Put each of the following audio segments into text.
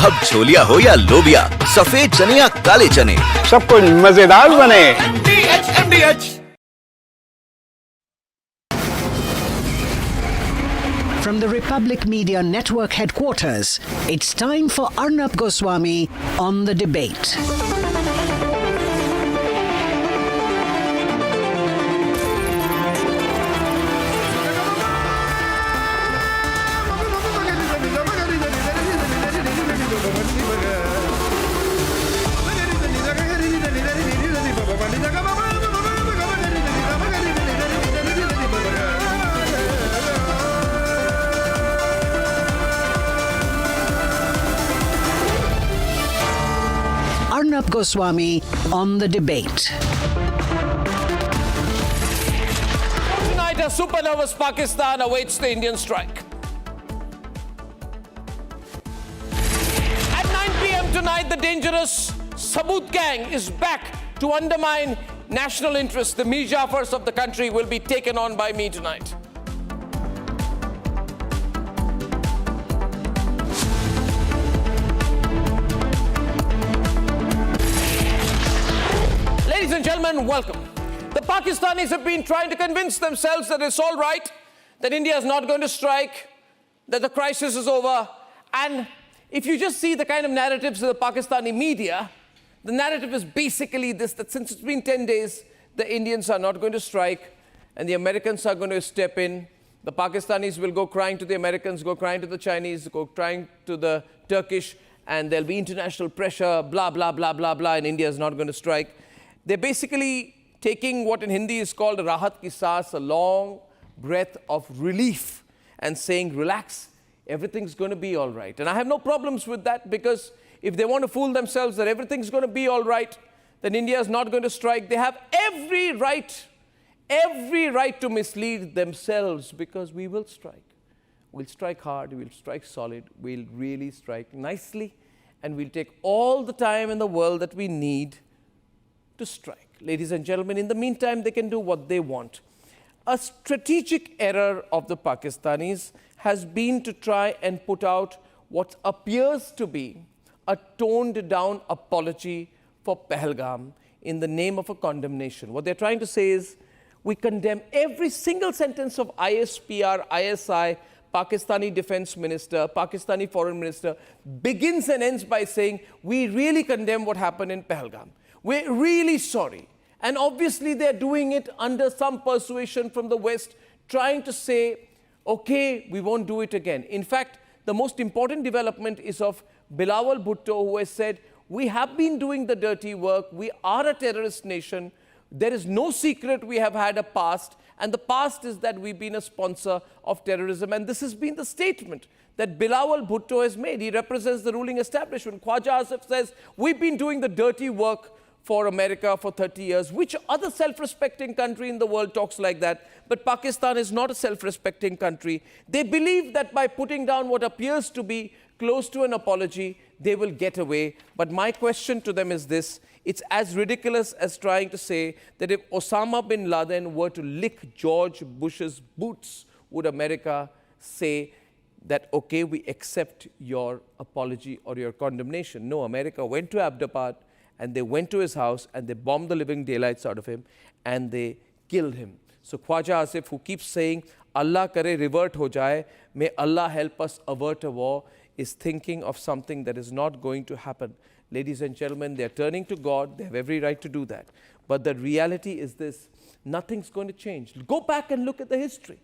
अब छोलिया हो या लोबिया, सफेद चने या काले चने, सब कुछ मजेदार बने। From the Republic Media Network headquarters, it's time for Arnab Goswami on the debate. Arnab Goswami on the debate. Tonight, a super nervous Pakistan awaits the Indian strike. At 9 p.m. tonight, the dangerous Saboot gang is back to undermine national interests. The Mir Jafars of the country will be taken on by me tonight. Ladies and gentlemen, welcome. The Pakistanis have been trying to convince themselves that it's all right, that India is not going to strike, that the crisis is over. And if you just see the kind of narratives of the Pakistani media, the narrative is basically this, that since it's been 10 days, the Indians are not going to strike and the Americans are going to step in. The Pakistanis will go crying to the Americans, go crying to the Chinese, go crying to the Turkish, and there'll be international pressure, blah, blah, blah, blah, blah, and India is not going to strike. They're basically taking what in Hindi is called a rahat ki saas, a long breath of relief, and saying, relax, everything's going to be all right. And I have no problems with that, because if they want to fool themselves that everything's going to be all right, then India is not going to strike. They have every right to mislead themselves, because we will strike. We'll strike hard, we'll strike solid, we'll really strike nicely, and we'll take all the time in the world that we need to strike. Ladies and gentlemen, in the meantime, they can do what they want. A strategic error of the Pakistanis has been to try and put out what appears to be a toned down apology for Pahalgam in the name of a condemnation. What they're trying to say is, we condemn every single sentence of ISPR, ISI, Pakistani Defense Minister, Pakistani Foreign Minister, begins and ends by saying, we really condemn what happened in Pahalgam. We're really sorry. And obviously they're doing it under some persuasion from the West, trying to say, okay, we won't do it again. In fact, the most important development is of Bilawal Bhutto, who has said, we have been doing the dirty work, we are a terrorist nation, there is no secret we have had a past, and the past is that we've been a sponsor of terrorism. And this has been the statement that Bilawal Bhutto has made. He represents the ruling establishment. Khwaja Asif says, we've been doing the dirty work for America for 30 years. Which other self-respecting country in the world talks like that? But Pakistan is not a self-respecting country. They believe that by putting down what appears to be close to an apology, they will get away. But my question to them is this. It's as ridiculous as trying to say that if Osama bin Laden were to lick George Bush's boots, would America say that, okay, we accept your apology or your condemnation? No, America went to Abdabad, and they went to his house and they bombed the living daylights out of him and they killed him. So Khwaja Asif, who keeps saying, Allah kare revert ho jaye, may Allah help us avert a war, is thinking of something that is not going to happen. Ladies and gentlemen, they're turning to God. They have every right to do that. But the reality is this, nothing's going to change. Go back and look at the history.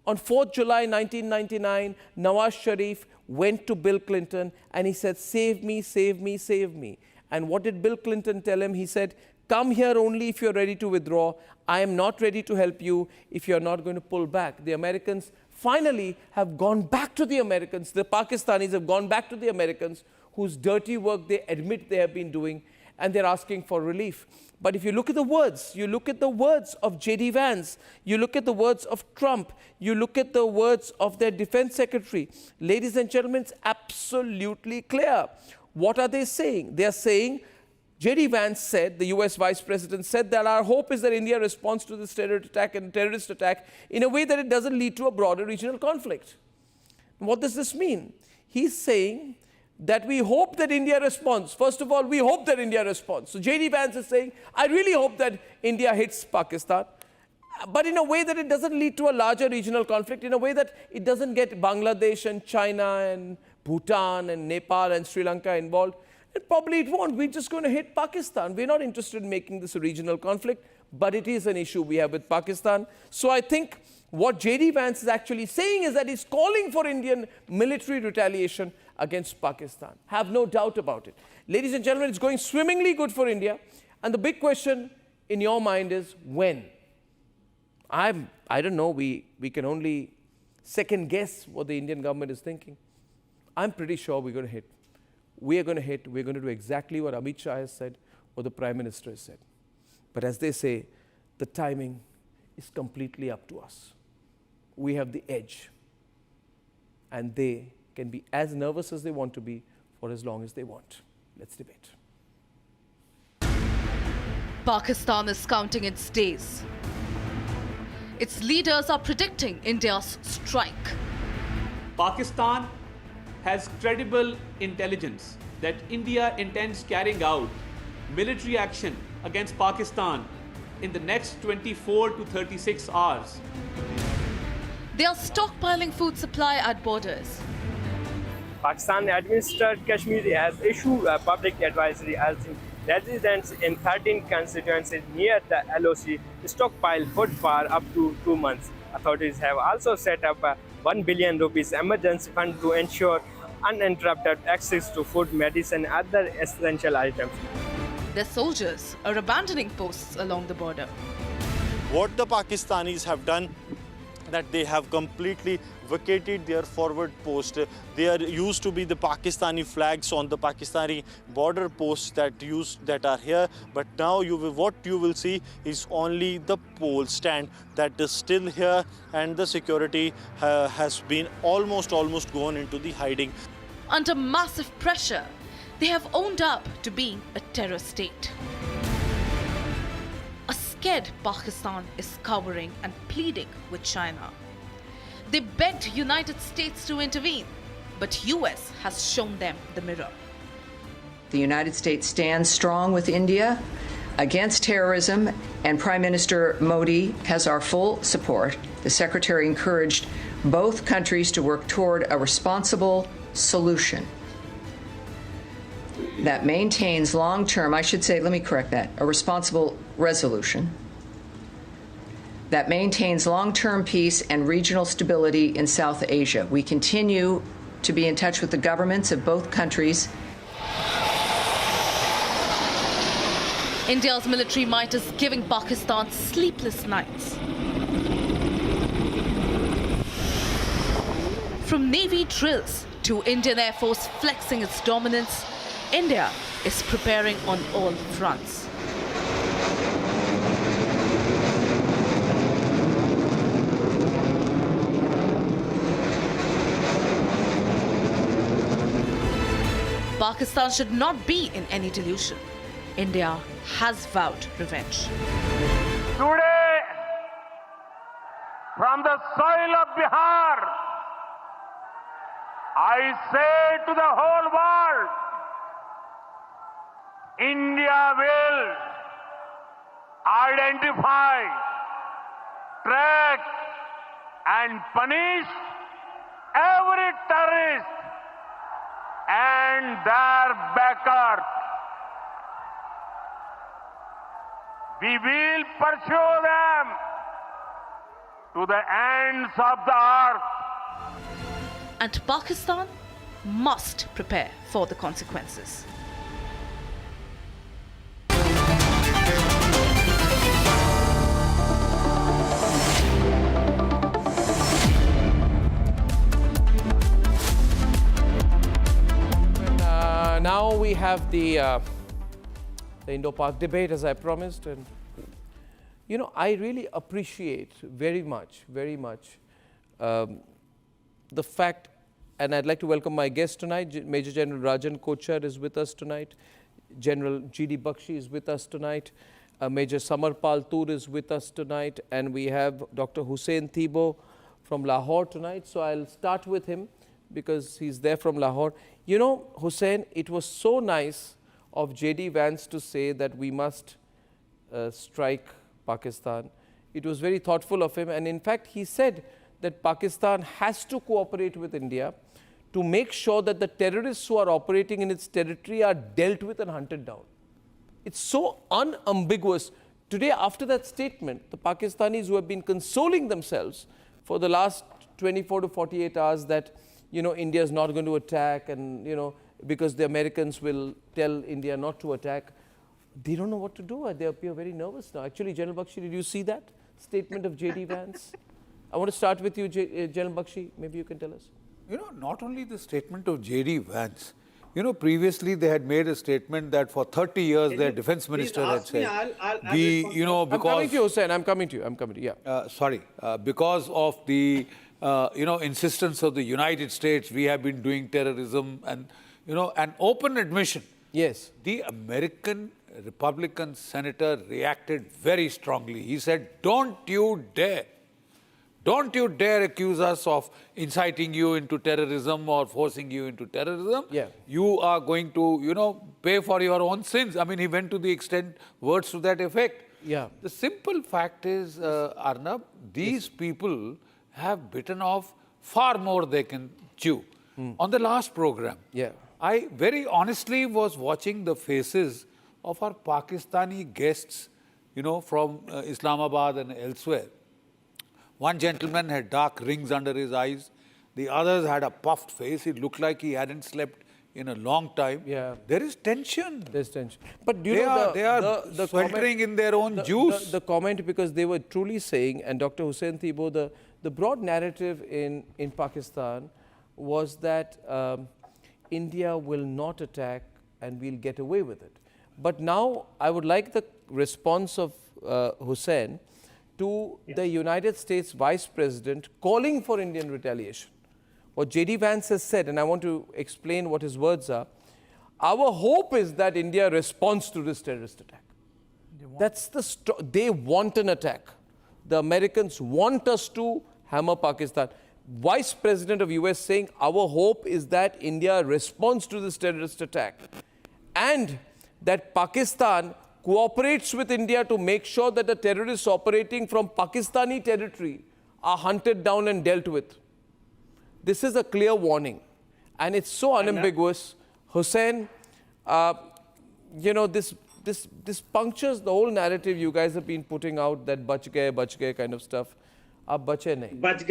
On 4th July 1999, Nawaz Sharif went to Bill Clinton and he said, save me, save me, save me. And what did Bill Clinton tell him? He said, come here only if you're ready to withdraw. I am not ready to help you if you're not going to pull back. The Americans finally have gone back to the Americans. The Pakistanis have gone back to the Americans, whose dirty work they admit they have been doing, and they're asking for relief. But if you look at the words, you look at the words of J.D. Vance, you look at the words of Trump, you look at the words of their defense secretary, ladies and gentlemen, it's absolutely clear. What are they saying? They are saying, J.D. Vance said, the US Vice President said, that our hope is that India responds to this terrorist attack in a way that it doesn't lead to a broader regional conflict. What does this mean? He's saying that we hope that India responds. First of all, we hope that India responds. So J.D. Vance is saying, I really hope that India hits Pakistan, but in a way that it doesn't lead to a larger regional conflict, in a way that it doesn't get Bangladesh and China and Bhutan and Nepal and Sri Lanka involved. And probably it won't. We're just going to hit Pakistan. We're not interested in making this a regional conflict, but it is an issue we have with Pakistan. So I think what J.D. Vance is actually saying is that he's calling for Indian military retaliation against Pakistan. Have no doubt about it. Ladies and gentlemen, it's going swimmingly good for India. And the big question in your mind is when? I don't know. We can only second guess what the Indian government is thinking. I'm pretty sure we're going to hit. We are going to hit. We're going to do exactly what Amit Shah has said or the Prime Minister has said. But as they say, the timing is completely up to us. We have the edge. And they can be as nervous as they want to be for as long as they want. Let's debate. Pakistan is counting its days. Its leaders are predicting India's strike. Pakistan has credible intelligence that India intends carrying out military action against Pakistan in the next 24 to 36 hours. They are stockpiling food supply at borders. Pakistan administered Kashmir has issued a public advisory urging residents in 13 constituencies near the LOC stockpile food for up to 2 months. Authorities have also set up a 1 billion rupees emergency fund to ensure uninterrupted access to food, medicine, and other essential items. Their soldiers are abandoning posts along the border. What the Pakistanis have done, that they have completely vacated their forward post. There used to be the Pakistani flags on the Pakistani border posts that are here, but now what you will see is only the pole stand that is still here, and the security has been almost gone into the hiding. Under massive pressure, they have owned up to being a terror state. A scared Pakistan is cowering and pleading with China. They begged United States to intervene, but US has shown them the mirror. The United States stands strong with India against terrorism, and Prime Minister Modi has our full support. The Secretary encouraged both countries to work toward a responsible solution that maintains long-term, let me correct that, a responsible resolution that maintains long-term peace and regional stability in South Asia. We continue to be in touch with the governments of both countries. India's military might is giving Pakistan sleepless nights. From Navy drills to Indian Air Force flexing its dominance, India is preparing on all fronts. Pakistan should not be in any delusion. India has vowed revenge. Today, from the soil of Bihar, I say to the whole world, India will identify, track, and punish every terrorist and their backers. We will pursue them to the ends of the earth. And Pakistan must prepare for the consequences. Now we have the Indo-Pak debate, as I promised, and you know, I really appreciate very much the fact, and I'd like to welcome my guest tonight. Major General Rajan Kochar is with us tonight. General G.D. Bakshi is with us tonight. Major Samar Paltur is with us tonight, and we have Dr. Hussain Thibo from Lahore tonight. So I'll start with him. because he's there from Lahore. You know, Hussain, it was so nice of J.D. Vance to say that we must strike Pakistan. It was very thoughtful of him, and in fact, he said that Pakistan has to cooperate with India to make sure that the terrorists who are operating in its territory are dealt with and hunted down. It's so unambiguous. Today, after that statement, the Pakistanis who have been consoling themselves for the last 24 to 48 hours that, you know, India is not going to attack and, you know, because the Americans will tell India not to attack, they don't know what to do. They appear very nervous now. Actually, General Bakshi, did you see that statement of J.D. Vance? I want to start with you, General Bakshi. Maybe you can tell us. You know, not only the statement of J.D. Vance, you know, previously they had made a statement that for 30 years their defense minister had said, you know, because... I'm coming to you, Hussain. I'm coming to you. Yeah. Because of the, you know, insistence of the United States, we have been doing terrorism and, you know, an open admission. Yes. The American Republican senator reacted very strongly. He said, don't you dare accuse us of inciting you into terrorism or forcing you into terrorism. Yeah. You are going to, you know, pay for your own sins. I mean, he went to the extent, words to that effect. Yeah. The simple fact is, Arnab, these people have bitten off far more they can chew. On the last program, I very honestly was watching the faces of our Pakistani guests, you know, from Islamabad and elsewhere. One gentleman had dark rings under his eyes. The others had a puffed face. It looked like he hadn't slept in a long time. Yeah. There is tension. There's tension. But do you they know are sweltering in their own juice. The comment, because they were truly saying, and Dr. Hussain Thibault, the broad narrative in Pakistan was that India will not attack and we'll get away with it. But now I would like the response of Hussain to the United States Vice President calling for Indian retaliation. What J.D. Vance has said, and I want to explain what his words are, our hope is that India responds to this terrorist attack. They want an attack. The Americans want us to hammer Pakistan. Vice President of US saying, our hope is that India responds to this terrorist attack. And that Pakistan cooperates with India to make sure that the terrorists operating from Pakistani territory are hunted down and dealt with. This is a clear warning. And it's so unambiguous. Hussain, you know, this punctures the whole narrative you guys have been putting out, that bach gaye kind of stuff. Ab bache nahi. Bach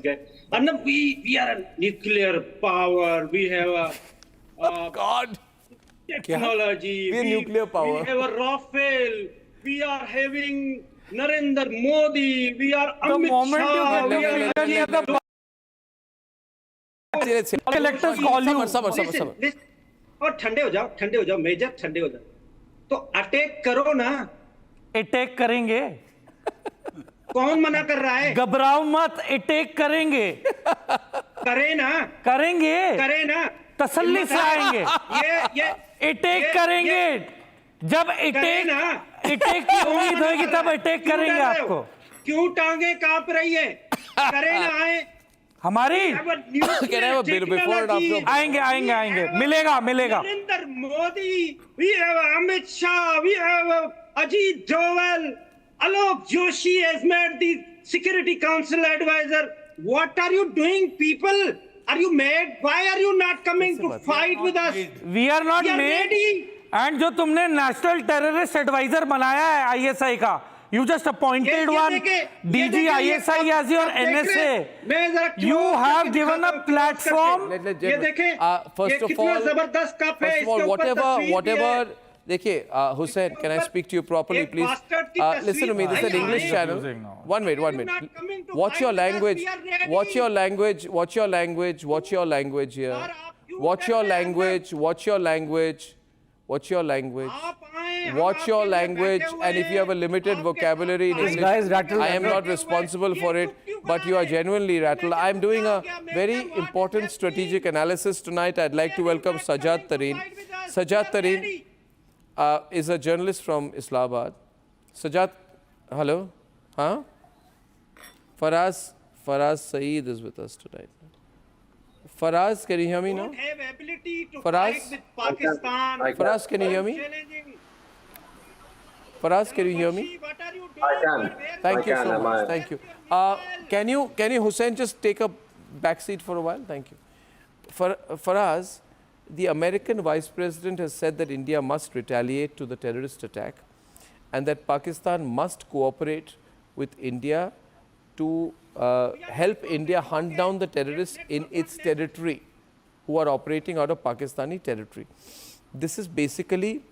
gaye. Arnab, we are a nuclear power. We have a... God! Technology. We are nuclear power. We have a Rafale. We are having Narendra Modi. We are Amit Shah. We are... Electors call you. Summer. और ठंडे हो जाओ major, ठंडे हो जाओ. तो attack करो ना. अटैक करेंगे. कौन मना कर रहा है? घबराओ मत, अटैक करेंगे. करे ना. करे ना. तसल्ली से आएंगे. ये अटैक करेंगे. जब अटैक की उम्मीद होगी तब अटैक करेंगे आपको. क्यों टांगे कांप रही है? करे ना आए. हमारी आएंगे मिलेगा Narendra Modi, we have Amit Shah, we have Ajit Doval, Alok Joshi has made the Security Council advisor. What are you doing, people? Are you mad? Why are you not coming to fight with us? We are not mad. And जो तुमने national terrorist adviser बनाया है ISI का, you just appointed one DG ISI as your NSA. You have given a platform. First of all, whatever. Hussain, can I speak to you properly, please? Listen to me. This is an English channel. One minute. Watch your language. Watch your language here. Watch your language. And if you have a limited vocabulary in English, I am not responsible for it, but you are genuinely rattled. I am doing a very important strategic analysis tonight. I'd like to welcome Sajjad Tareen. Sajjad Tareen is a journalist from Islamabad. Sajjad, hello? Huh? Faraz Saeed is with us tonight. Faraz, can you hear me now? Don't have ability to Faraz? fight with Pakistan. Faraz, can you hear me? Faraz, can you hear me? What are you doing? I can. Thank you so am much. I? Thank you. Can you, Hussein, just take a back seat for a while? Thank you. Faraz, the American Vice President has said that India must retaliate to the terrorist attack and that Pakistan must cooperate with India to help India hunt down the terrorists in its territory who are operating out of Pakistani territory. This is basically,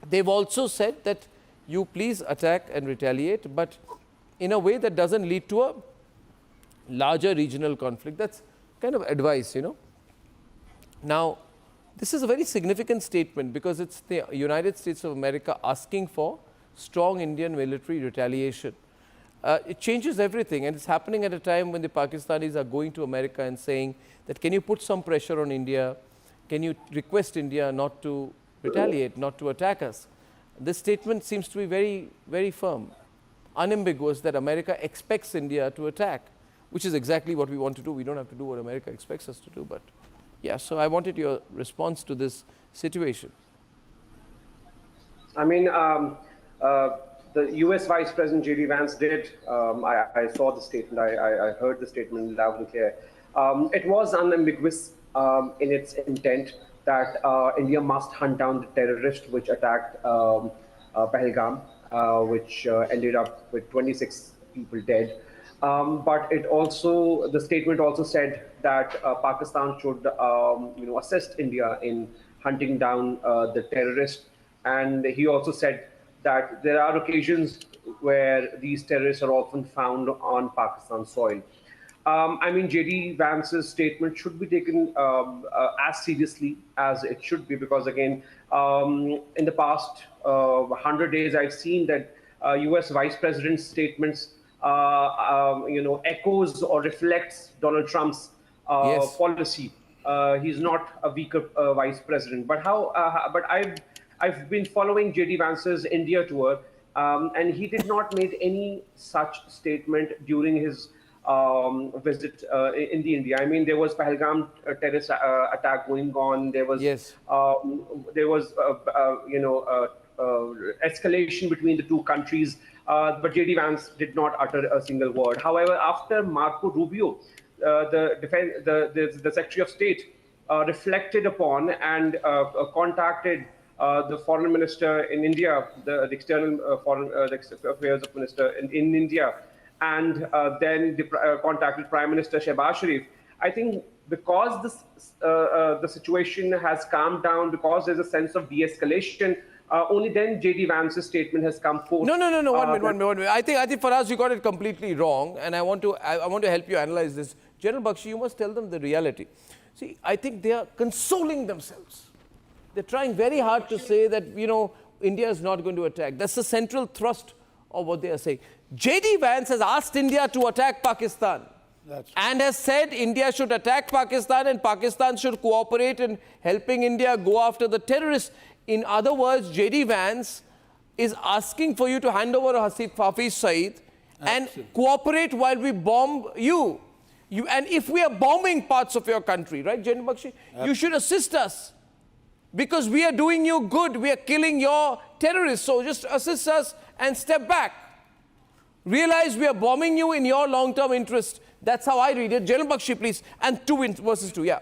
they've also said that you please attack and retaliate, but in a way that doesn't lead to a larger regional conflict. That's kind of advice, you know. Now, this is a very significant statement because it's the United States of America asking for strong Indian military retaliation. It changes everything, and it's happening at a time when the Pakistanis are going to America and saying that, can you put some pressure on India? Can you request India not to retaliate, not to attack us? This statement seems to be very, very firm, unambiguous, that America expects India to attack, which is exactly what we want to do. We don't have to do what America expects us to do, but yeah, so I wanted your response to this situation. I mean, the US Vice President J.D. Vance did, I saw the statement, I heard the statement loud and clear. It was unambiguous in its intent that India must hunt down the terrorist which attacked Pahalgam, which ended up with 26 people dead. But it also, the statement also said that Pakistan should, assist India in hunting down the terrorists. And he also said that there are occasions where these terrorists are often found on Pakistan soil. I mean, J.D. Vance's statement should be taken as seriously as it should be, because again, in the past 100 days, I've seen that US Vice President's statements echoes or reflects Donald Trump's policy. He's not a weaker vice president. But but I've been following J.D. Vance's India tour, and he did not make any such statement during his visit in the India. I mean, there was Pahalgam terrorist attack going on. There was escalation between the two countries. But J.D. Vance did not utter a single word. However, after Marco Rubio, the Secretary of State, reflected upon and contacted the Foreign Minister in India, the External Foreign Affairs Minister in India, and then contacted Prime Minister Shehbaz Sharif. I think because the situation has calmed down, because there's a sense of de-escalation, only then J.D. Vance's statement has come forth. No. One minute. I think Faraz, you got it completely wrong, and I want to help you analyze this. General Bakshi, you must tell them the reality. See, I think they are consoling themselves. They're trying very hard to say that, India is not going to attack. That's the central thrust of what they are saying. J.D. Vance has asked India to attack Pakistan. And has said India should attack Pakistan and Pakistan should cooperate in helping India go after the terrorists. In other words, J.D. Vance is asking for you to hand over Hafiz Saeed and cooperate while we bomb you. And if we are bombing parts of your country, right, General Bakshi, you should assist us because we are doing you good. We are killing your terrorists. So just assist us and step back. Realize we are bombing you in your long-term interest. That's how I read it. General Bakshi, please. And 2 versus 2. Yeah.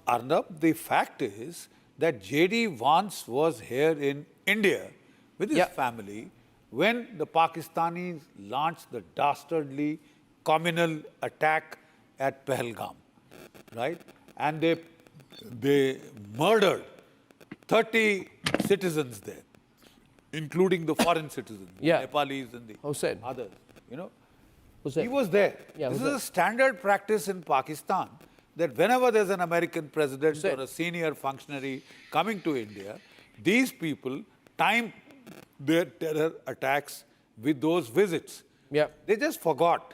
Arnab, the fact is that J.D. Vance was here in India with his family when the Pakistanis launched the dastardly communal attack at Pahalgam, right? And they murdered 30 citizens there, including the foreign citizens, the Nepalis and the others, He was there. This is a standard practice in Pakistan, that whenever there's an American president or a senior functionary coming to India, these people time their terror attacks with those visits. They just forgot.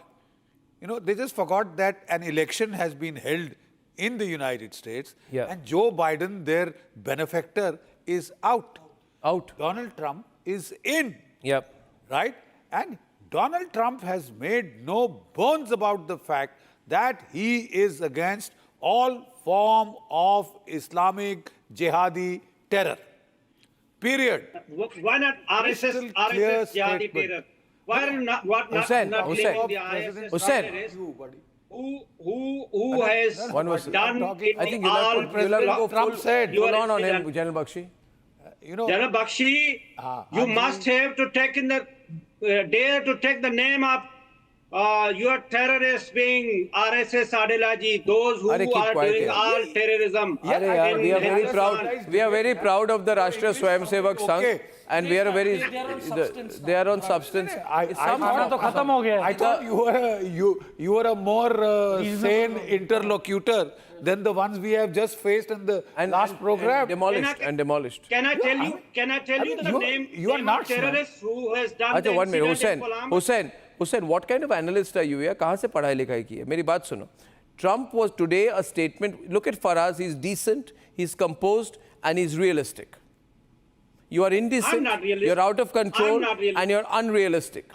They just forgot that an election has been held in the United States and Joe Biden, their benefactor, is out. Donald Trump is in. Right? And Donald Trump has made no bones about the fact that he is against all form of Islamic jihadi terror. Period. Why not RSS jihadi terror? Why not Hussain, blaming the ISS terrorists who has done it I think all? you'll have to go Trump said, full on him, General Bakshi. General Bakshi, you must have to take in the dare to take the name of your terrorists being RSS Adelaji, those who are doing all terrorism. We are very proud. We are very proud of the Rashtriya Swayamsevak Sangh, and we are very. They are on substance. I thought you were a more sane interlocutor than the ones we have just faced in the last program. Demolished. Can I tell you? Can I tell you the name of terrorists who has done the one minute, incident? Hussain, what kind of analyst are you? कहाँ से पढ़ाई लिखाई की है? मेरी बात सुनो. Trump was today a statement. Look at Faraz. He's decent, he's composed, and he's realistic. You are indecent. I'm not realistic. You're out of control, and you're unrealistic.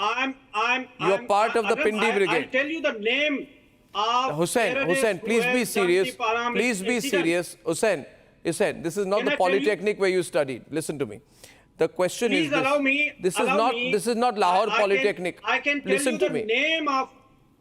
You're part of the Pindi Brigade. I'll tell you the name of Hussain, please be serious. Please be serious. Hussain, this is not the Polytechnic where you studied. Listen to me. The question is this. This is not Lahore Polytechnic. I can tell you the name of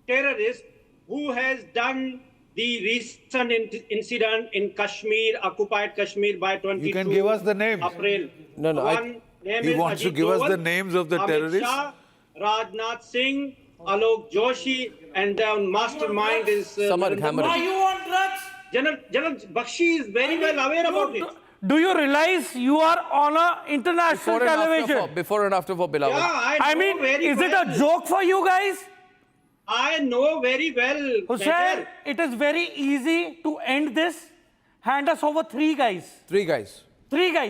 terrorist who has done the recent incident in Kashmir, occupied Kashmir by 22 You can give us the name. April. No. He wants to give us the names of the terrorists. Shah, Rajnath Singh, Alok Joshi, and the mastermind is Samar Ghamari. Are you on drugs? General Bakshi is very well aware about it. Do you realize you are on a international television? Before and after for Bilawal. Yeah, I mean, is it a joke for you guys? I know very well. Hussain, it is very easy to end this. Hand us over three guys. Three guys.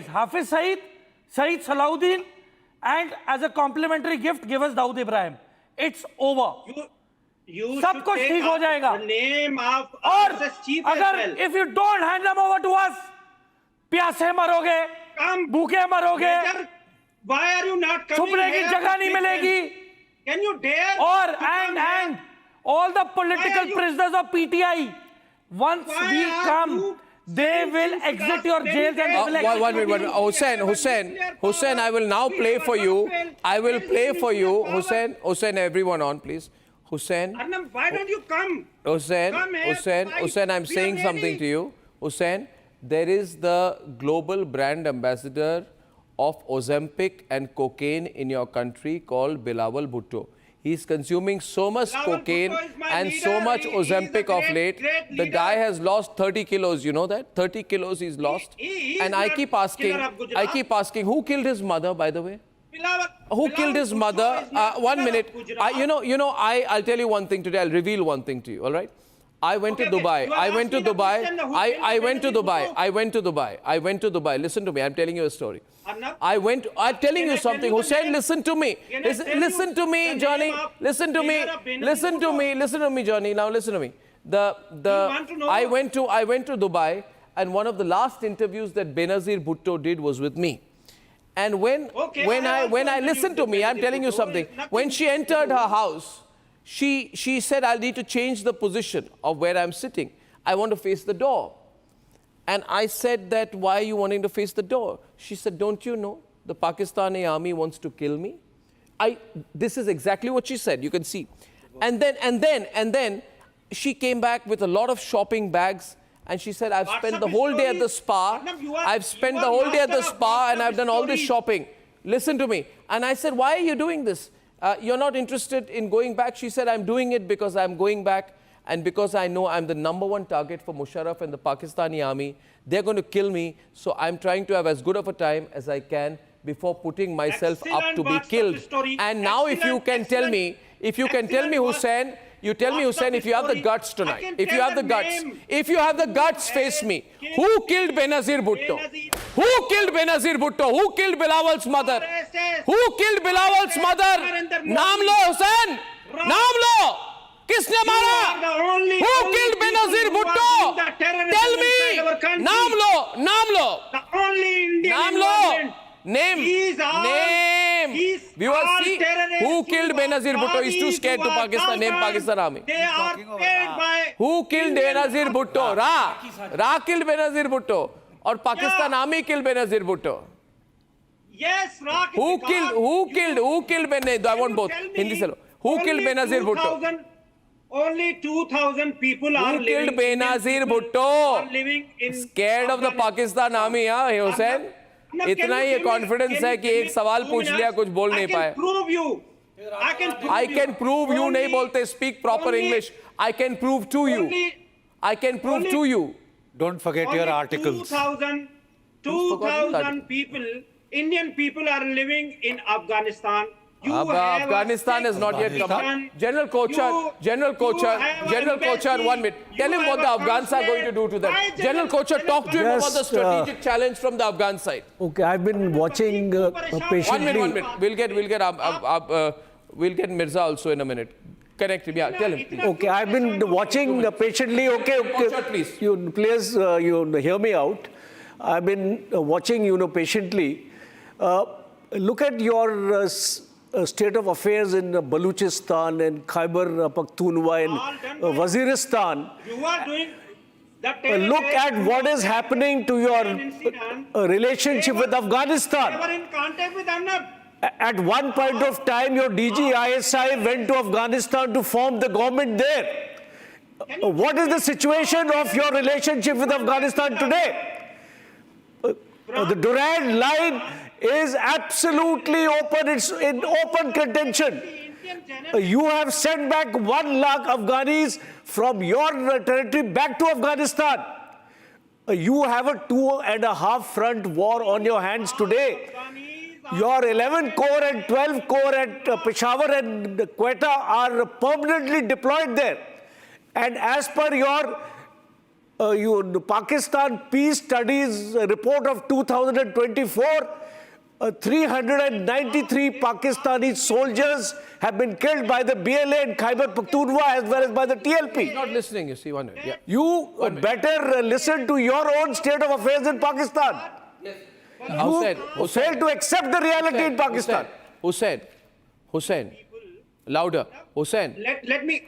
Hafiz Saeed, Saeed Salahuddin, and as a complimentary gift, give us Dawood Ibrahim. It's over. You सब कुछ ठीक हो जाएगा. The name of और chief अगर if you don't hand them over to us, प्यासे मरोगे, भूखे मरोगे, why are you not coming छुपने की जगह नहीं मिलेगी. Can you dare? Or and all the political prisoners of PTI, once we come, they will exit your jails and one minute. Hussain, I will now play for you. I will play for you. Hussain, everyone on, please. Hussain. Arnab, why don't you come? Hussain, I'm saying something to you. Hussain, there is the global brand ambassador of Ozempic and cocaine in your country called Bilawal Bhutto. He's consuming so much cocaine and so much Ozempic of late. The guy has lost 30 kilos, you know that? 30 kilos he's lost. And I keep asking, who killed his mother, by the way? Who killed his mother? 1 minute. I'll tell you one thing today. I'll reveal one thing to you, all right? I went to Dubai. Listen to me. I'm telling you a story. I'm telling you something. Hussain, listen to me. Listen to me, Johnny. Listen to me, Johnny. Now listen to me. I went to Dubai, and one of the last interviews that Benazir Bhutto did was with me. And when I listen to me, I'm telling you something. When she entered her house, she said, I'll need to change the position of where I'm sitting. I want to face the door. And I said that, why are you wanting to face the door? She said, don't you know, the Pakistani army wants to kill me? This is exactly what she said, you can see. And then she came back with a lot of shopping bags, and she said, I've spent the whole day at the spa. I've spent the whole day at the spa, and I've done all this shopping. Listen to me. And I said, why are you doing this? You're not interested in going back? She said, I'm doing it because I'm going back and because I know I'm the #1 target for Musharraf and the Pakistani army. They're going to kill me, so I'm trying to have as good of a time as I can before putting myself up to be killed. And now if you can tell me, Hussain, you tell me, Hussain, if you have the guts tonight, if you have the guts, face me. Who killed Benazir Bhutto? Who killed Benazir Bhutto? Who killed Bilawal's mother? Who killed Bilawal's mother? Naam lo, Hussain! Naam lo! Kisne mara? Who killed Benazir Bhutto? Tell me! Naam lo! The only Indian Naam lo! Name! name. Viewers, see who killed Benazir Bhutto. He's too scared to Pakistan. Name Pakistan Army. They are paid by. Who killed Benazir Bhutto? Ra killed Benazir Bhutto. Or Pakistan Army killed Benazir Bhutto. Yes, Ra. Who killed Benazir? I want both. Hindi salo. Who killed Benazir Bhutto? Only 2,000 people are living. Who killed Benazir Bhutto? Scared of the Pakistan Army, huh, Hussain? इतना ही confidence है कि एक सवाल पूछ लिया कुछ बोल नहीं पाए. I can prove you नहीं बोलते. Speak proper English. I can prove to you. I can prove to you. Don't forget your articles. 2,000 people, Indian people are living in Afghanistan. Afghanistan is not yet come. General Kochar, 1 minute. Tell him what the Afghans are going to do to them. General Kochar, talk to him about the strategic challenge from the Afghan side. Okay, I've been watching patiently. 1 minute. We'll get Mirza also in a minute. Correct him. Yeah, tell him. Please. Okay, I've been watching patiently. Okay, Kochar, please. You please hear me out. I've been watching patiently. Look at your state of affairs in Balochistan and Khyber Pakhtunkhwa and Waziristan. You are doing look at what is happening to your relationship with Afghanistan. They were in contact with Arnab. At one point of time, your DG ISI went to Afghanistan to form the government there. What is the situation of your relationship with Afghanistan today? The Durand Line is absolutely open. It's in open contention. You have sent back 1 lakh Afghanis from your territory back to Afghanistan. You have a 2.5 front war on your hands today. Your 11 Corps and 12 Corps at Peshawar and Quetta are permanently deployed there. And as per your Pakistan Peace Studies report of 2024, 393 Pakistani soldiers have been killed by the BLA in Khyber Pakhtunkhwa as well as by the TLP. He's not listening, you see. 1 minute. Yeah. You better listen to your own state of affairs in Pakistan. Yes. You fail to accept the reality in Pakistan. Hussain, louder. Hussain. Let me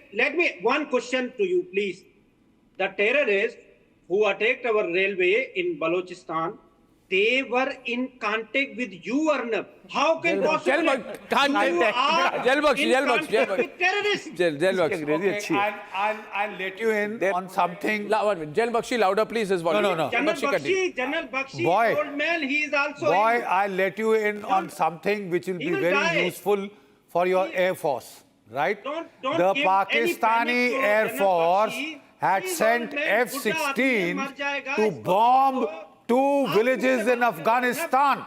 one question to you, please. The terrorists who attacked our railway in Balochistan, they were in contact with you, Arnab. How can possibly you are with terrorists? I'll let you in on something. General Bakshi, louder please. His volume. No. General Bakshi, old man, he is also... Boy, I'll let you in on something which will be very useful for your Air Force, right? The Pakistani Air Force had sent F-16 to bomb 2 villages in Afghanistan.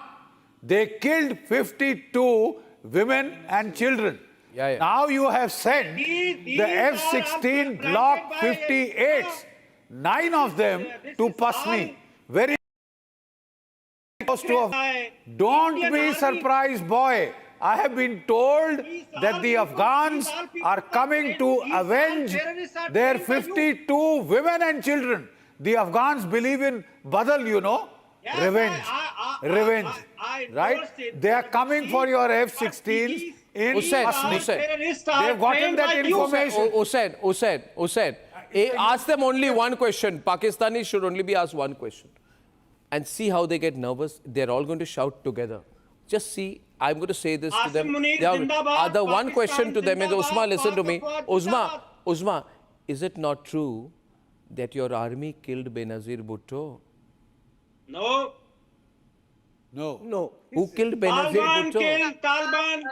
They killed 52 women and children. Now you have sent the F-16 Block 58s, 9 of them to Pasni. Very close to. Don't be surprised, boy. I have been told that the Afghans are coming to avenge their 52 women and children. The Afghans believe in badal, revenge. Right? They are coming for your F-16s in Pasni. They have gotten that information. Hussain, ask them only one question. Pakistanis should only be asked one question. And see how they get nervous. They're all going to shout together. Just see, I'm going to say this to them. The one question to them is, Usma, listen to me. Usma, is it not true that your army killed Benazir Bhutto? No. Who killed Benazir Bhutto? Taliban.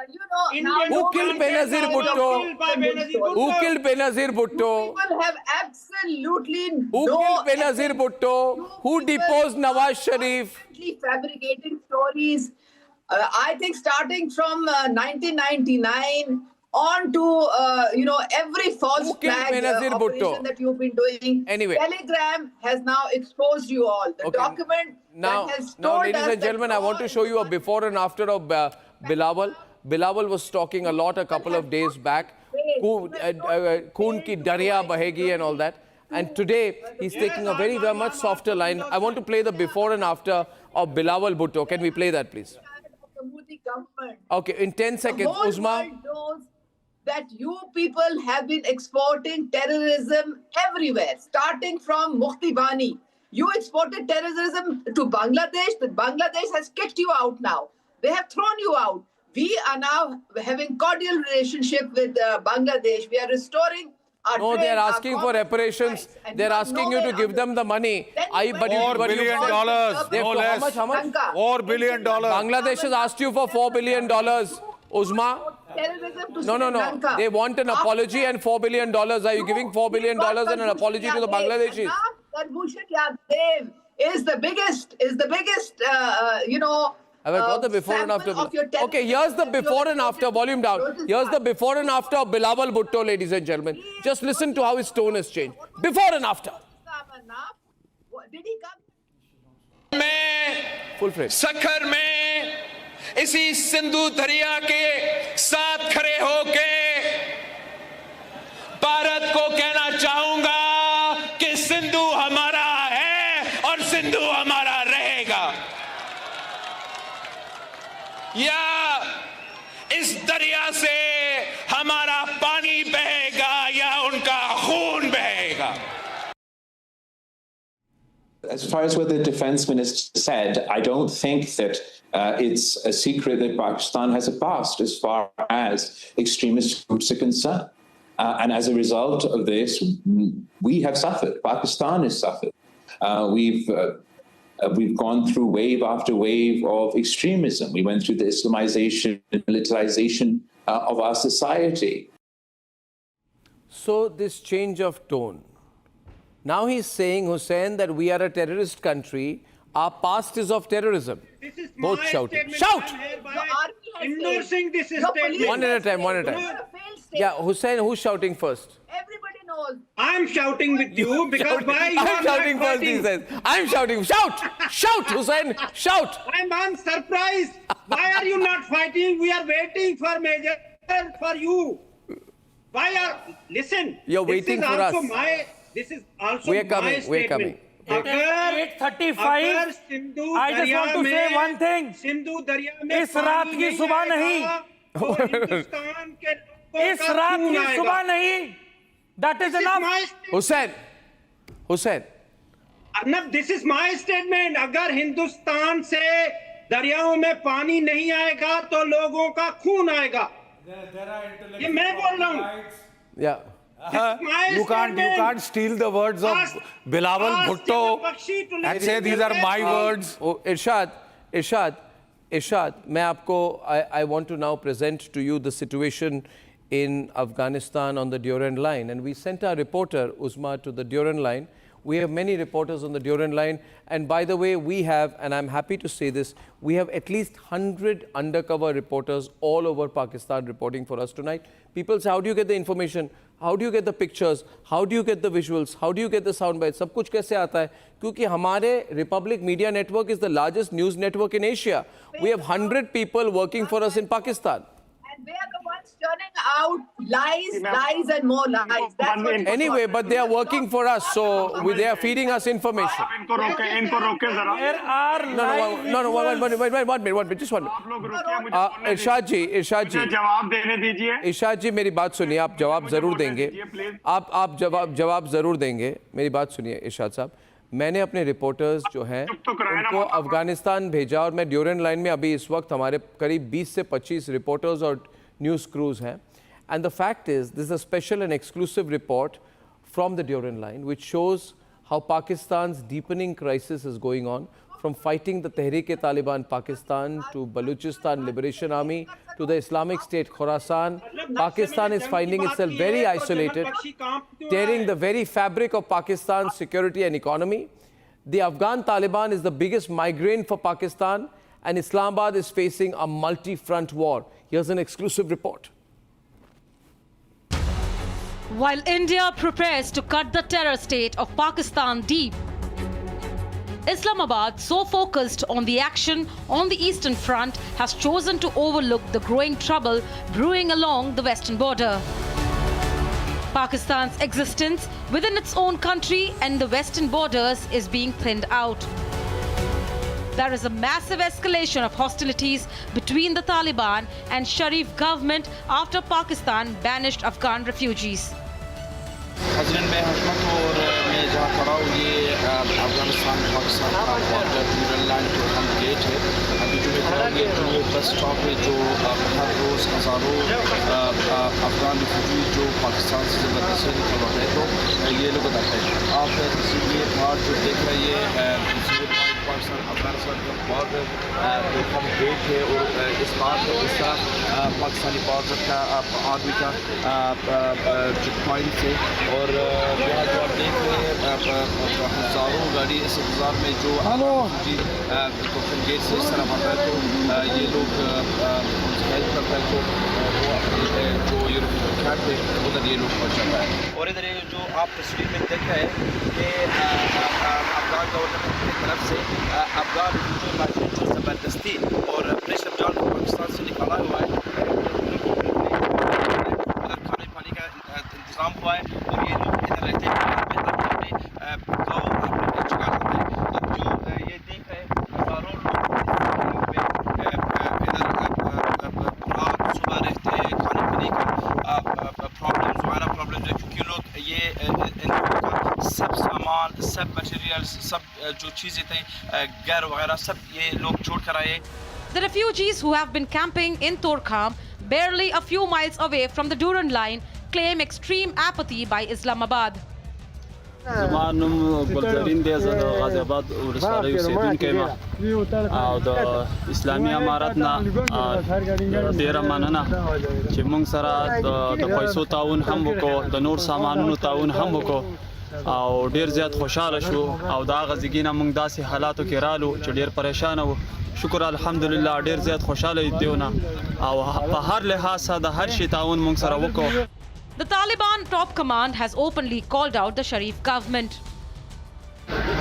Who killed Benazir Bhutto? Who killed Benazir Bhutto? People have absolutely Who killed Benazir Bhutto? Who deposed Nawaz Sharif? Fabricating stories. I think starting from 1999 on to every false flag operation that you've been doing. Anyway, Telegram has now exposed you all. The document that has told ladies and gentlemen, I want to show you a before and after of Bilawal. Bilawal was talking a lot a couple of days back. Khoon ki darya bahegi and all that. And today, he's taking a very much softer line. I want to play the before and after of Bilawal Bhutto. Can we play that, please? government. Okay, in 10 seconds, the whole Uzma. world knows that you people have been exporting terrorism everywhere, starting from Mukti Bani. You exported terrorism to Bangladesh, but Bangladesh has kicked you out now. They have thrown you out. We are now having cordial relationship with Bangladesh. We are restoring our No, trade, they are asking for reparations. They are asking you to give them the money. $4 billion, no less. How much? $4 billion. Bangladesh has asked you for $4 billion. Uzma? No. They want an apology and $4 billion. Are you giving $4 billion and an apology to the Bangladeshis? Kulbhushan Yadav is the biggest, Have I got the before and after? Okay, here's the before and after. Volume down. Here's the before and after of Bilawal Bhutto, ladies and gentlemen. Just listen to how his tone has changed. Before and after. Did he come? Full frame. Sukkur में इसी सिंधु दरिया के साथ खड़े होके भारत को कहना चाहूंगा कि सिंधु हमारा है और सिंधु हमारा रहेगा या इस दरिया से हमारा पानी बहेगा या उनका खून बहेगा As far as what the defense minister said, I don't think that it's a secret that Pakistan has a past as far as extremist groups are concerned. And as a result of this, we have suffered. Pakistan has suffered. We've gone through wave after wave of extremism. We went through the Islamization, militarization of our society. So this change of tone. Now he's saying, Hussein, that we are a terrorist country. Our past is of terrorism. Both shouting. Shout! Endorsing this statement. One at a time. Yeah, Hussein, who's shouting first? Everybody knows. I'm shouting with you because why you I'm shouting first, he says. I'm shouting. Shout! Shout, Hussein! Shout! I'm surprised. Why are you not fighting? We are waiting for Major for you. Listen. You're waiting for us. This is also we're coming. my We're statement. coming. 8:35. I just want to say one thing. इस रात की सुबह नहीं. इस रात की सुबह नहीं. That is enough. Hussein. Arnab, this is my statement. अगर हिंदुस्तान से दरियाओं में पानी नहीं आएगा तो लोगों का खून आएगा. ये मैं बोल रहा हूँ. Yeah. You can't steal the words of Bilawal Bhutto and say these are my words. Irshad, I want to now present to you the situation in Afghanistan on the Durand Line. And we sent our reporter, Uzma, to the Durand Line. We have many reporters on the Durand Line. And by the way, we have, and I'm happy to say this, we have at least 100 undercover reporters all over Pakistan reporting for us tonight. People say, how do you get the information? How do you get the pictures? How do you get the visuals? How do you get the sound bites? सब कुछ कैसे आता है? क्योंकि हमारे Republic Media Network is the largest news network in Asia. We have 100 people working for us in Pakistan. And they are the ones turning out lies and more lies. That's what anyway, but they are working for us, so they are feeding us information. There are No, one minute, just one minute. Irshad जी मेरी बात सुनिए, आप जवाब जरूर देंगे. आप जवाब जरूर देंगे. मेरी बात सुनिए इरशाद साहब. मैंने अपने रिपोर्टर्स जो हैं उनको अफगानिस्तान भेजा और मैं ड्यूरेंड लाइन में अभी इस वक्त हमारे करीब 20 से 25 रिपोर्टर्स और न्यूज़ क्रूज हैं. And the fact is this is a special and exclusive report from the Durand Line which shows how Pakistan's deepening crisis is going on from fighting the Tehreek-e-Taliban Pakistan to Balochistan Liberation Army to the Islamic State Khorasan. Pakistan is finding itself very isolated, tearing the very fabric of Pakistan's security and economy. The Afghan Taliban is the biggest migraine for Pakistan, and Islamabad is facing a multi-front war. Here's an exclusive report. While India prepares to cut the terror state of Pakistan deep, Islamabad, so focused on the action on the Eastern Front, has chosen to overlook the growing trouble brewing along the western border. Pakistan's existence within its own country and the western borders is being thinned out. there is a massive escalation of hostilities between the Taliban and Sharif government after Pakistan banished Afghan refugees. हज़रत मैं हशमत और मैं जहाँ खड़ा हूँ ये अफगानिस्तान पाकिस्तान का border Durand line पर हम गेट है। अभी जो मैं खड़ा हूँ ये जो बस स्टॉप है जो हर रोज़ हज़ारों अफगान रिफ्यूजी जो पाकिस्तान से ज़बरदस्ती निकल रहे हैं तो ये लोग बताते हैं। आप ये बात जो देख रहे हैं पाकिस्तान अफगानिस्तान का बॉर्डर हम गेट है और इस बात इसका पाकिस्तानी बॉर्डर का आर्मी का चेक पॉइंट है और यहाँ जो आप देख रहे हैं हज़ारों गाड़ी इस इंतज़ार में जो गेट से इस तरह आता है तो ये लोग हेल्प करता है तो वो अपने जो यूरोपियन कैंप है उधर ये लोग पहुँच जाता है। और इधर ये जो आप तस्वीर में देख रहे हैं कि अफगान गवर्नमेंट की तरफ से अफगान जो ज़बरदस्ती और प्रेशर डाल कर पाकिस्तान से निकाला हुआ है उधर खाने पानी का इंतज़ाम हुआ है और ये लोग इधर रहते हैं गाँव अपने जगह करते हैं। अब जो ये देख रहे हैं हज़ारों लोग इधर रात सुबह रहते हैं खाने पीने का प्रॉब्लम्स है क्योंकि लोग ये इन लोगों का सब सामान सब मटेरियल्स सब जो चीज़ें थे गैर वगैरह सब ये लोग छोड़ कर आए। The refugees who have been camping in Torkham, barely a few miles away from the Durand Line, claim extreme apathy by Islamabad. زمانم ګلزرین دی زه د غازی آباد ولسوالۍ اوسیدونکی یم او د اسلامي امارت نه ډیره مننه چې موږ سره د پیسو تعاون هم وکړو د نور سامانونو تعاون هم وکړو او ډیر زیات خوشاله شو او دا غزګینه موږ داسې حالاتو کې رالو چې ډیر پریشان وو شکر الحمدلله ډیر زیات خوشاله دیونه او په هر لحاظ د هر شي تعاون موږ سره وکړو. The Taliban top command has openly called out the Sharif government.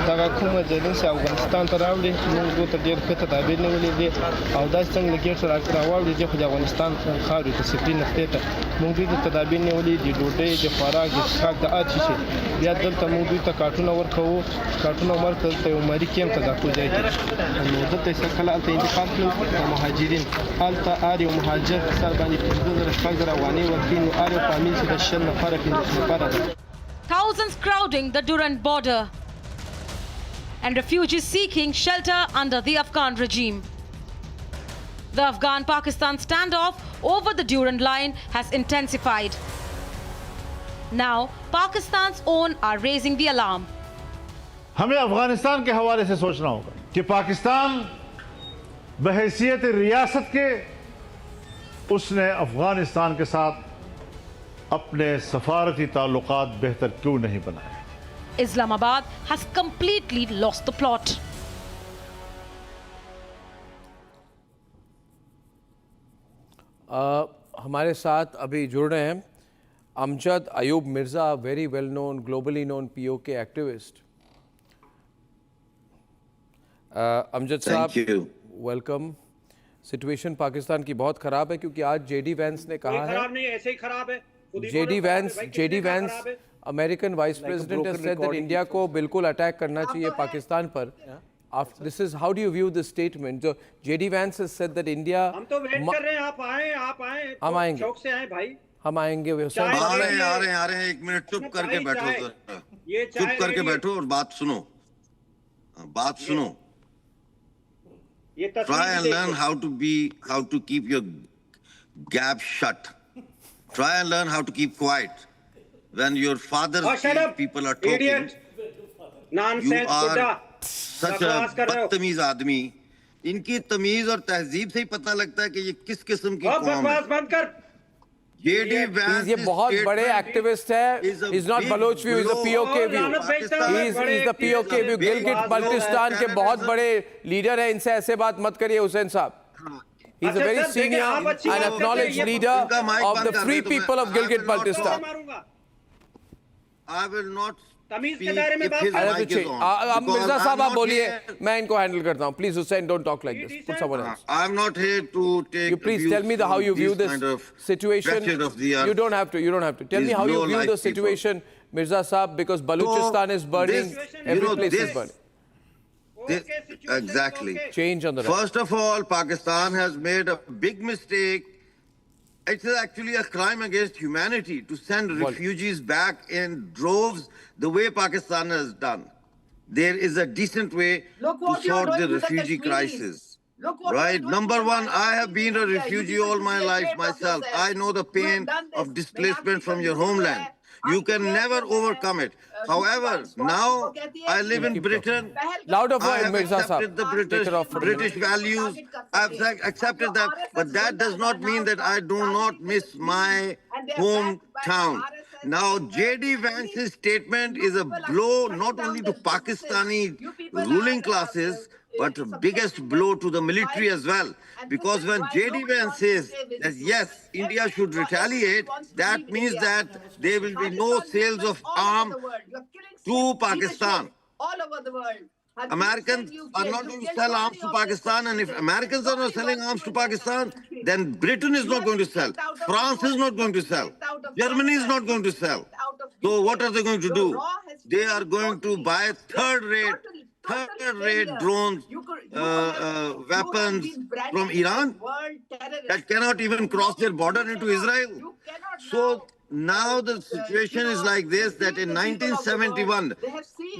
دغه کومه ځایونه چې افغانستان ته راوړي موږ دوی ته ډېر ښه تدابیر نیولي دي او داسې څنګه له ګیټ څخه راواوړي دي خو د افغانستان خاورې ته سفري نقطې ته موږ دوی ته تدابیر نیولي دي ډوډۍ د خوراک د څښاک د هر څه شي بیا دلته موږ دوی ته کارټونه ورکوو کارټونه ورکړه دلته یو مري کیمپ ته دا ټول ځای کې نو دلته یې کله هلته انتقال کړو د مهاجرین هلته هر یو مهاجر سر باندې 15,000 افغانۍ ورکوي نو هر یو فامیل چې د 10 نفره 15 نفره ده. Thousands crowding the Durand border and refugees seeking shelter under the Afghan regime. The Afghan-Pakistan standoff over the Durand Line has intensified. Now, Pakistan's own are raising the alarm. हमें अफगानिस्तान के हवाले से सोचना होगा कि पाकिस्तान बहैसियत रियासत के उसने अफगानिस्तान के साथ अपने सफारती ताल्लुकात बेहतर क्यों नहीं बनाए. Islamabad has completely lost the plot. हमारे साथ अभी जुड़ रहे हैं Amjad Ayub Mirza, very well known globally known PoK activist. Amjad साहब वेलकम. सिचुएशन पाकिस्तान की बहुत ख़राब है क्योंकि आज जेडी वैंस ने कहा है खराब नहीं ऐसे ही खराब है. JD Vance American vice president has said that India को बिल्कुल अटैक करना चाहिए पाकिस्तान पर. This is how do you view this statement? जो JD Vance has said that India. हम तो वेट कर रहे हैं आप आए हम आएंगे चौक से आए भाई. हम आएंगे आ रहे हैं 1 मिनट चुप करके बैठो सर. चुप करके बैठो और बात सुनो. Try and learn how to keep your gap shut. Try and learn how to keep quiet. When your father's people are talking, you are such a बदतमीज आदमी. इनकी तमीज और तहजीब से ही पता लगता है कि ये किस किस्म की कौम है. बंद कर. ये बहुत बड़े एक्टिविस्ट है. He's not Baloch view, he's a POK view. He's the POK view. Gilgit Baltistan के बहुत बड़े लीडर हैं. इनसे ऐसे बात मत करिए हुसैन साहब. He's a very senior and acknowledged leader of the free people of Gilgit-Baltistan. I will not तमीज के दायरे में बात अब मिर्जा साहब आप बोलिए, मैं इनको हैंडल करता हूँ. Please Hussain, don't talk like this. Put someone else. I'm not here to take. You please tell me how you view this situation. You don't have to. Tell me how you view the situation, Mirza Saab, because Balochistan is burning. Every place is burning. Exactly. Change on the First of all, Pakistan has made a big mistake. It's actually a crime against humanity to send refugees back in droves the way Pakistan has done. There is a decent way to sort the refugee crisis. Right? Number one, I have been a refugee all my life myself. I know the pain of displacement from your homeland. You can never overcome it. However, now I live in Britain. I have accepted the British values. I have accepted that. But that does not mean that I do not miss my hometown. Now, J.D. Vance's statement is a blow not only to Pakistani ruling classes, but the biggest blow to the military as well. Because when J.D. Vance says that yes, India should retaliate, that means that there will be no sales of arms to Pakistan. All over the world. Americans are not going to sell arms to Pakistan, and if Americans are not selling arms to Pakistan, then Britain is not going to sell, France is not going to sell, Germany is not going to sell. So what are they going to do? They are going to buy third-rate drones, weapons from Iran that cannot even cross their border into Israel. So now the situation is like this, that in 1971,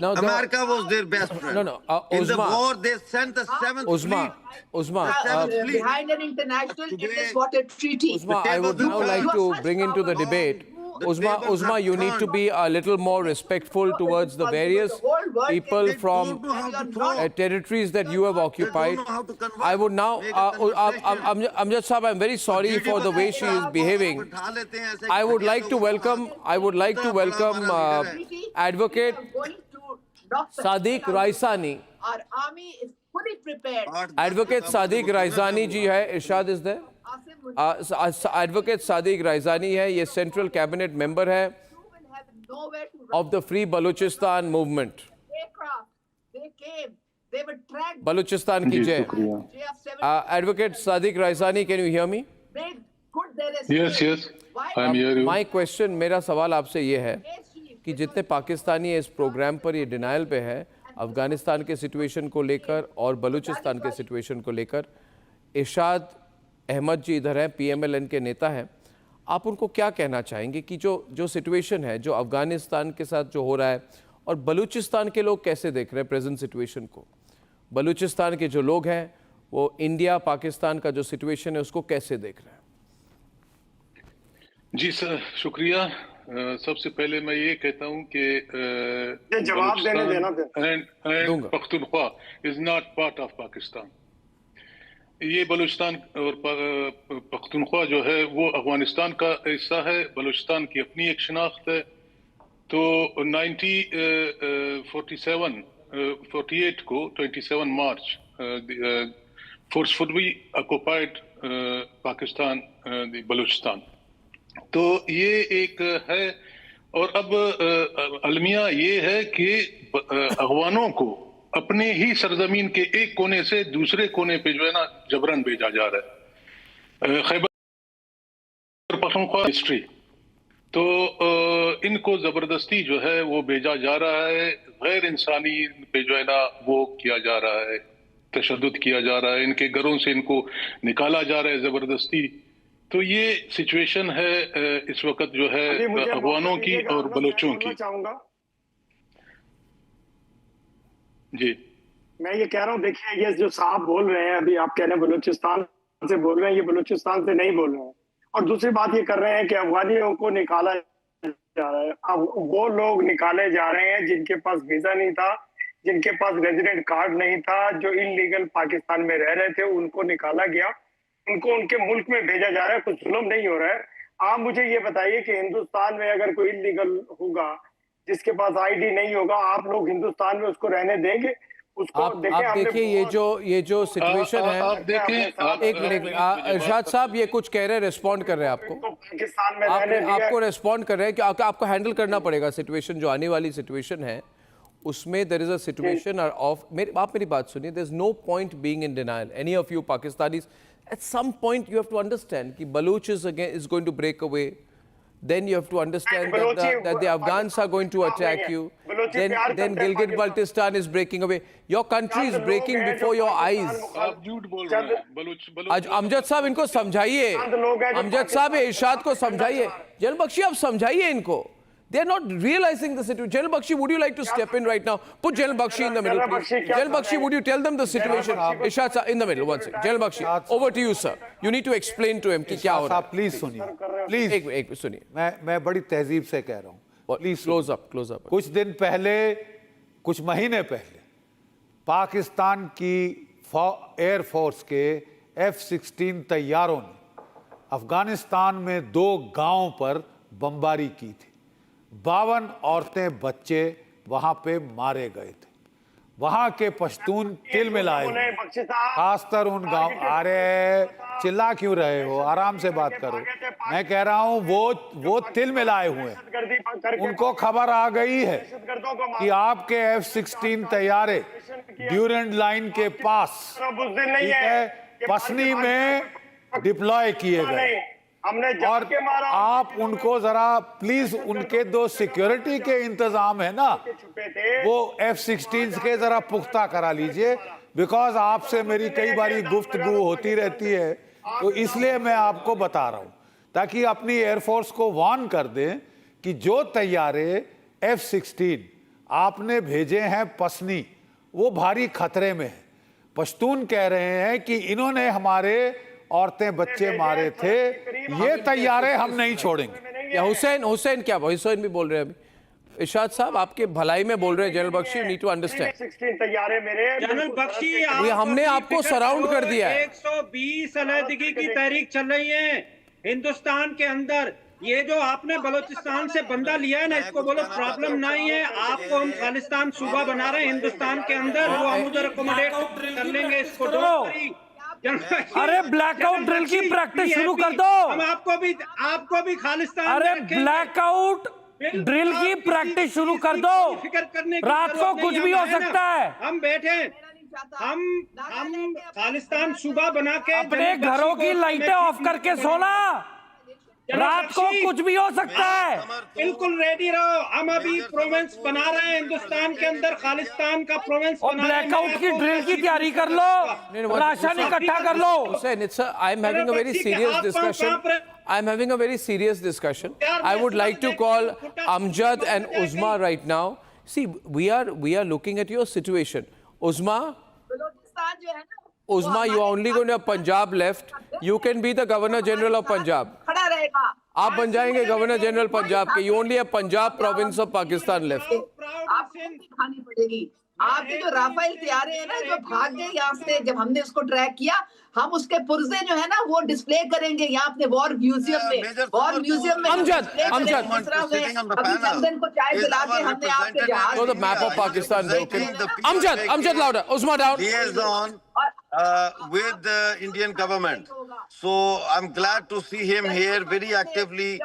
America was their best friend. In the war, they sent the 7th fleet. Behind an international tennis water treaty. Uzma, I would now like to bring into the debate. Uzma, you need to be a little more respectful towards the various people from territories that you have occupied. I would now, Amjad Sahab, I'm very sorry for the way she is behaving. I would like to welcome Advocate Sadiq Raisani. Our army is fully prepared. Advocate Sadiq Raisani ji hai, Irshad is there? Advocate Sadiq Raisani है, ये central cabinet member है of the Free Balochistan movement. Balochistan की जय. Advocate Sadiq Raisani, can you hear me? Yes, I'm hearing you. My question, मेरा सवाल आपसे ये है कि जितने पाकिस्तानी इस प्रोग्राम पर ये डिनाइल पे है, अफगानिस्तान के सिचुएशन को लेकर और बलूचिस्तान के सिचुएशन को लेकर, इरशाद अहमद जी इधर हैं, PMLN के नेता हैं, आप उनको क्या कहना चाहेंगे कि जो सिचुएशन है, जो अफगानिस्तान के साथ जो हो रहा है, और बलूचिस्तान के लोग कैसे देख रहे हैं प्रेजेंट सिचुएशन को? बलूचिस्तान के जो लोग हैं वो इंडिया पाकिस्तान का जो सिचुएशन है उसको कैसे देख रहे हैं? जी सर, शुक्रिया। सबसे पहले मैं ये कहता हूँ कि जवाब देना Pakhtunkhwa is not part of Pakistan. ये बलूचिस्तान और पख्तूनख्वा जो है वो अफगानिस्तान का हिस्सा है। बलूचिस्तान की अपनी एक शनाख्त है। तो 1948 को 27 मार्च फोर्सफुली ऑक्युपाइड पाकिस्तान बलूचिस्तान। तो ये एक है। और अब अलमिया ये है कि अफगानों को अपने ही सरजमीन के एक कोने से दूसरे कोने पे जो है ना जबरन भेजा जा रहा है। खैबर पख्तूनख्वा हिस्ट्री, तो इनको जबरदस्ती जो है वो भेजा जा रहा है, गैर इंसानी पे जो है ना वो किया जा रहा है, तशद्दुद किया जा रहा है, इनके घरों से इनको निकाला जा रहा है जबरदस्ती। तो ये सिचुएशन है इस वक्त जो है अफगानों की और बलोचों की। जी मैं ये कह रहा हूँ, देखिए ये जो साहब बोल रहे हैं, अभी आप कह रहे हैं बलूचिस्तान से बोल रहे हैं, ये बलूचिस्तान से नहीं बोल रहे हैं। और दूसरी बात ये कर रहे हैं कि अफगानियों को निकाला जा रहा है। अब वो लोग निकाले जा रहे हैं जिनके पास वीजा नहीं था, जिनके पास रेजिडेंट कार्ड नहीं था, जो इलीगल पाकिस्तान में रह रहे थे, उनको निकाला गया, उनको उनके मुल्क में भेजा जा रहा है। कुछ जुल्म नहीं हो रहा है। आप मुझे ये बताइए कि हिंदुस्तान में अगर कोई इलीगल होगा, जिसके पास आईडी नहीं होगा, आप लोग हिंदुस्तान में उसको रहने देंगे? उसको आप देखिए ये जो सिचुएशन है, एक मिनट इरशाद साहब ये कुछ कह रहे हैं, रिस्पॉन्ड कर रहे हैं आपको, पाकिस्तान में आपको रिस्पॉन्ड कर रहे हैं कि आपको हैंडल करना पड़ेगा सिचुएशन, जो आने वाली सिचुएशन है उसमें there is a situation of, आप मेरी बात सुनिए, there is no point being in denial, any of you Pakistanis, at some point you have to understand कि Baloch is going to break away, then you have to understand that the Afghans are going to attack you. Then Gilgit-Baltistan is breaking away. Your country is breaking before your eyes. Amjad साहब इनको समझाइए. अमजद साहब इरशाद को समझाइए. General Bakshi आप समझाइए इनको. They are not realizing the situation. General Bakshi, would you like to step in right now? Put General Bakshi in the middle, please. General Bakshi, would you tell them the situation? Ishad sir, in the middle, one second. General Bakshi, over to you, sir. You need to explain to him कि क्या हो रहा है. Please सुनिए. Please. एक सुनिए. मैं बड़ी तहजीब से कह रहा हूँ. Please close up. कुछ दिन पहले, कुछ महीने पहले, पाकिस्तान की एयर फोर्स के F-16 तैयारों ने अफगानिस्तान में 2 गांवों पर बमबारी की थी. 52 औरतें बच्चे वहां पे मारे गए थे. वहां के पश्तून तिल मिलाए हुए, खासकर उन गांव. अरे चिल्ला क्यों रहे हो, आराम से बात करो. मैं कह रहा हूं वो तिल मिलाए हुए हैं. उनको खबर आ गई है कि आपके F-16 तैयारे ड्यूरेंट लाइन के पास, ठीक है, पसनी में डिप्लॉय किए गए. और आप उनको जरा प्लीज, उनके 2 सिक्योरिटी के इंतजाम है ना, वो F-16 के जरा पुख्ता करा लीजिए. बिकॉज आपसे मेरी कई बारी गुफ्तगू होती रहती है, तो इसलिए मैं आपको बता रहा हूं, ताकि अपनी एयरफोर्स को वार्न कर दें कि जो तैयारे F-16 आपने भेजे हैं पसनी, वो भारी खतरे में है. पश्तून कह रहे हैं कि इन्होंने हमारे औरतें बच्चे मारे थे, ये तैयारे हम नहीं छोड़ेंगे. या हुसैन क्या हुसैन भी बोल रहे हैं अभी. इरशाद साहब आपके भलाई में बोल रहे हैं. General Bakhshi, need to understand. General Bakhshi, हमने आपको सराउंड कर दिया है. 120 अलहदगी की तहरीक चल रही है हिंदुस्तान के अंदर. ये जो आपने बलोचिस्तान से बंदा लिया है ना, इसको बोलो प्रॉब्लम नहीं है. आपको हम खालिस्तान सूबा बना रहे हैं हिंदुस्तान के अंदर, वो हम उधर अकोमोडेट कर लेंगे इसको. अरे ब्लैकआउट ड्रिल की प्रैक्टिस शुरू कर दो. हम आपको भी खालिस्तान. अरे ब्लैकआउट ड्रिल की प्रैक्टिस शुरू कर दो. रात को कुछ भी हो सकता है. हम बैठे, हम खालिस्तान सूबा बना के अपने घरों की लाइटें ऑफ करके सोना. रात को कुछ भी हो सकता है. बिल्कुल रेडी रहो. हम अभी प्रोविंस बना रहे हैं हिंदुस्तान के अंदर, खालिस्तान का प्रोविंस और ब्लैकआउट की ड्रिल की तैयारी कर लो, राशन इकट्ठा कर लो. I'm having a very serious discussion. I'm having a very serious discussion. I would like to call Amjad and Uzma right now. See, we are looking at your situation. Uzma, you are only going to have Punjab left. You can be the Governor General of Punjab. आप बन जाएंगे governor general Punjab के. You only have Punjab province of Pakistan left. खानी पड़ेगी. आपके जो Rafale तैयारे हैं ना, जो भाग गए यहाँ से, जब हमने उसको ट्रैक किया, हम उसके पुर्जे जो है ना वो डिस्प्ले करेंगे यहाँ अपने वॉर म्यूजियम में. वॉर म्यूजियम में अमजद लंदन को चाय पिला के हमने आपके जहाज. So the map of Pakistan broken. Amjad louder. Uzma down. With the Indian government. So I'm glad to see him here very actively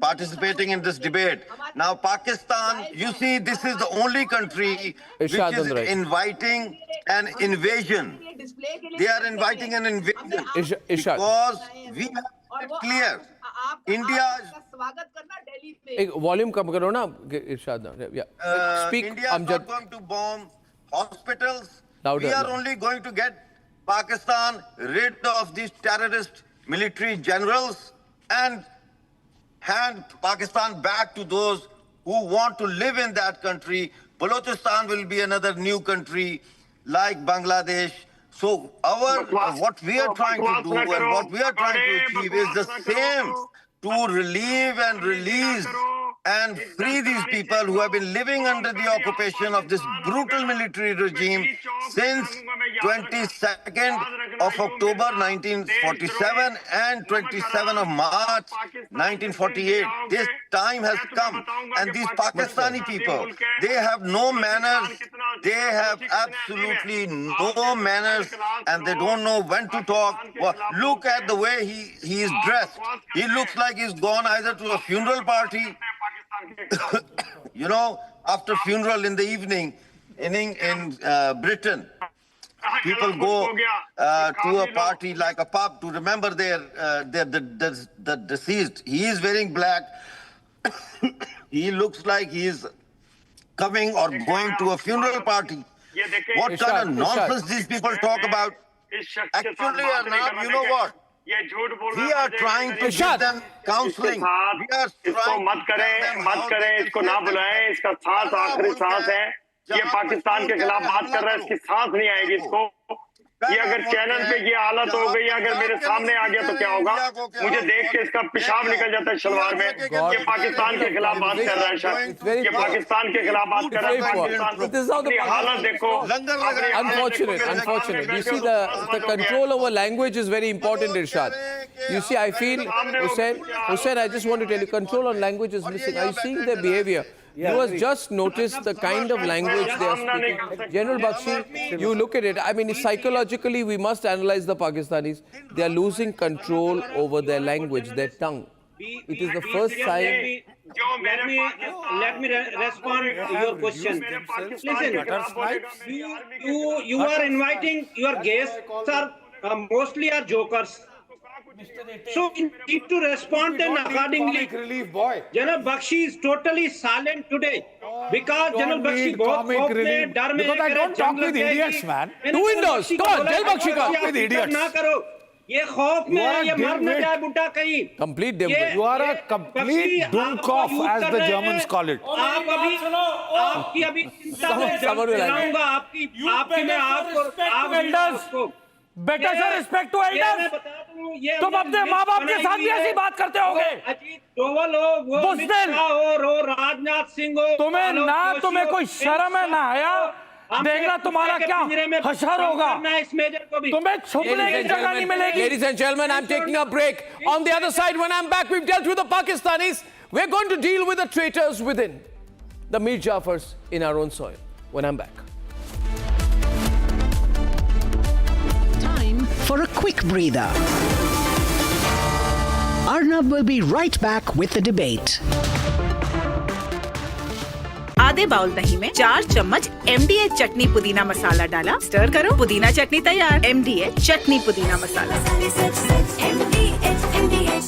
participating in this debate. Now Pakistan, you see, this is the only country which is inviting an invasion. They are inviting an invasion because we have it clear. India एक volume कम करो ना इरशाद. Speak. India is not going to bomb hospitals. We are only going to get Pakistan rid of these terrorist military generals and hand Pakistan back to those who want to live in that country. Balochistan will be another new country like Bangladesh. So what we are trying to do and what we are trying to achieve is the same, to relieve and release and free these people who have been living under the occupation of this brutal military regime since 22nd of October 1947 and 27 of March 1948. This time has come, and these Pakistani people, they have no manners, they have absolutely no manners, and they don't know when to talk. Well, look at the way he is dressed. He looks like he's gone either to a funeral party, you know, after funeral in the evening in Britain. people go to a party like a pub to remember the deceased. He is wearing black. He looks like he is coming or going to a funeral party. What kind of nonsense these people talk about? Actually, Arnab, you know what? We are trying to give them counseling. We are trying मत करें, इसको ना बुलाएं, इसका सांस आखिरी सांस है. ये पाकिस्तान के खिलाफ बात कर रहा है, इसकी सांस नहीं आएगी इसको. ये अगर चैनल पे ये हालत हो गई, अगर मेरे सामने आ गया तो क्या होगा? मुझे देख के इसका पेशाब निकल जाता है शलवार में. ये पाकिस्तान के खिलाफ बात कर रहा है शायद. ये पाकिस्तान के खिलाफ बात कर रहा है. पाकिस्तान हालत देखो. Unfortunate. You see, the control over language is very important, Irshad. You see, I feel, Hussain, I just want to tell you, control on language is missing. Are you seeing their behavior? You must just notice the kind of language they are speaking. General Bakshi, you look at it. I mean, psychologically, we must analyze the Pakistanis. They are losing control over their language, their tongue. It is the first sign. Let me respond to your question. Listen, you are inviting your guests, sir, mostly are jokers. So you need to respond them accordingly. General Bakshi is totally silent today because General Bakshi बहुत में डर में because I don't talk with idiots, man. Two windows. Come on, tell Bakshi talk with idiots. ना करो. ये खौफ में ये मर न जाए बुड्ढा कहीं. Complete dimwit. You are a complete dummkopf, as the Germans call it. आपकी अभी चिंता में जाऊंगा आपकी मैं आपको बेटा सर रिस्पेक्ट टू एल्डर्स. तुम अपने माँ बाप के साथ भी ऐसी बात करते होगे. राजनाथ सिंह हो, तुम्हें कोई शर्म है ना आया. देखना तुम्हारा क्या हशर होगा. तुम्हें छुपने की जगह नहीं मिलेगी. Ladies and gentlemen, I'm taking a break. On the other side, when I'm back, we've dealt with the Pakistanis. We're going to deal with the traitors within, the Mir Jafars in our own soil. When I'm back. For a quick breather. Arnab will be right back with the debate. आधे bowl दही में 4 चम्मच MDH चटनी पुदीना मसाला डाला. Stir करो. पुदीना चटनी तैयार. MDH चटनी पुदीना मसाला.